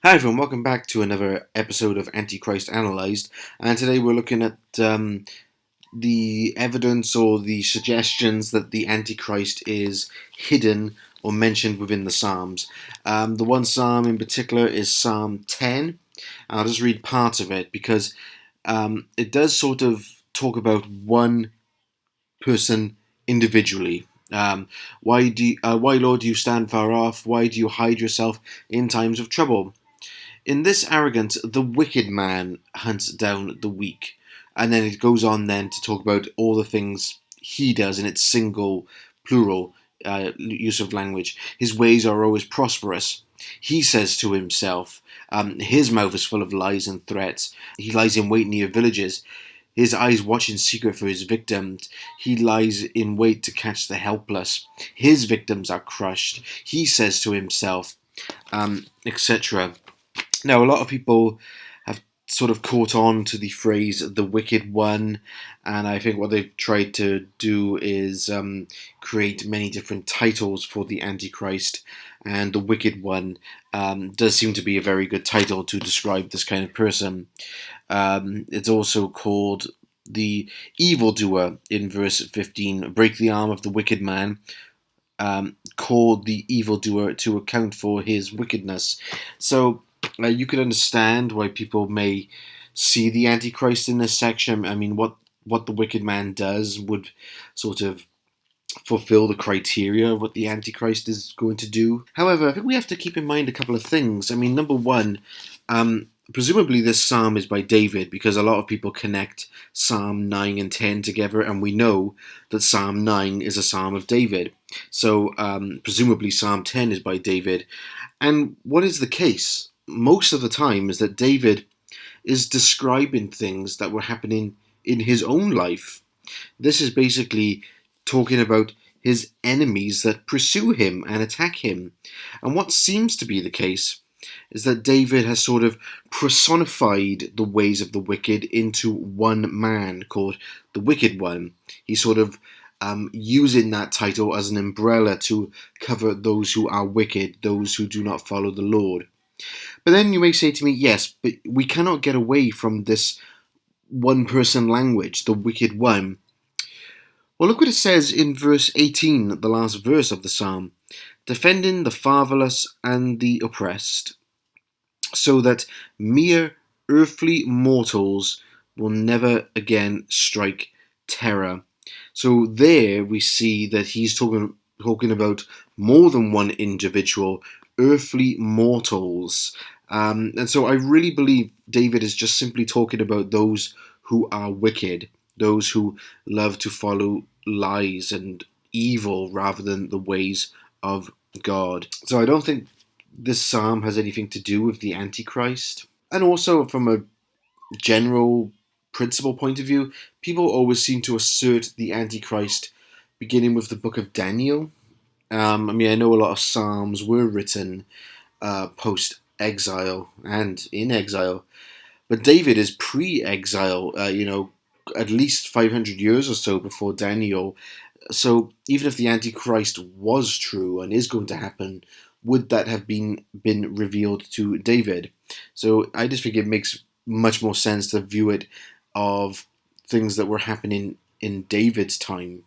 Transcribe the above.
Hi everyone, welcome back to another episode of Antichrist Analysed, and today we're looking at the evidence or the suggestions that the Antichrist is hidden or mentioned within the Psalms. The one Psalm in particular is Psalm 10. I'll just read part of it because it does sort of talk about one person individually. Why, Lord, do you stand far off? Why do you hide yourself in times of trouble? In this arrogance, the wicked man hunts down the weak. And then it goes on then to talk about all the things he does in its single, plural use of language. His ways are always prosperous. He says to himself, his mouth is full of lies and threats. He lies in wait near villages. His eyes watch in secret for his victims. He lies in wait to catch the helpless. His victims are crushed. He says to himself, etc. Now, a lot of people have sort of caught on to the phrase "the wicked one," and I think what they've tried to do is create many different titles for the Antichrist. And the wicked one does seem to be a very good title to describe this kind of person. It's also called the evildoer in verse 15. Break the arm of the wicked man. Called the evildoer to account for his wickedness. So you could understand why people may see the Antichrist in this section. I mean, what the wicked man does would sort of fulfill the criteria of what the Antichrist is going to do. However, I think we have to keep in mind a couple of things. I mean, number one, presumably this psalm is by David because a lot of people connect Psalm 9 and 10 together, and we know that Psalm 9 is a psalm of David. So presumably Psalm 10 is by David. And what is the case? Most of the time is that David is describing things that were happening in his own life. This is basically talking about his enemies that pursue him and attack him. And what seems to be the case is that David has sort of personified the ways of the wicked into one man called the Wicked One. He's sort of using that title as an umbrella to cover those who are wicked, those who do not follow the Lord. But then you may say to me, yes, but we cannot get away from this one person language, the Wicked One. Well, look what it says in verse 18, the last verse of the psalm. Defending the fatherless and the oppressed, so that mere earthly mortals will never again strike terror. So there we see that he's talking about more than one individual, earthly mortals. And so I really believe David is just simply talking about those who are wicked, those who love to follow lies and evil rather than the ways of God. So I don't think this psalm has anything to do with the Antichrist. And also, from a general principle point of view, people always seem to assert the Antichrist beginning with the book of Daniel. I mean, I know a lot of psalms were written post exile and in exile, but David is pre exile, at least 500 years or so before Daniel. So even if the Antichrist was true and is going to happen, would that have been revealed to David? So I just think it makes much more sense to view it of things that were happening in David's time.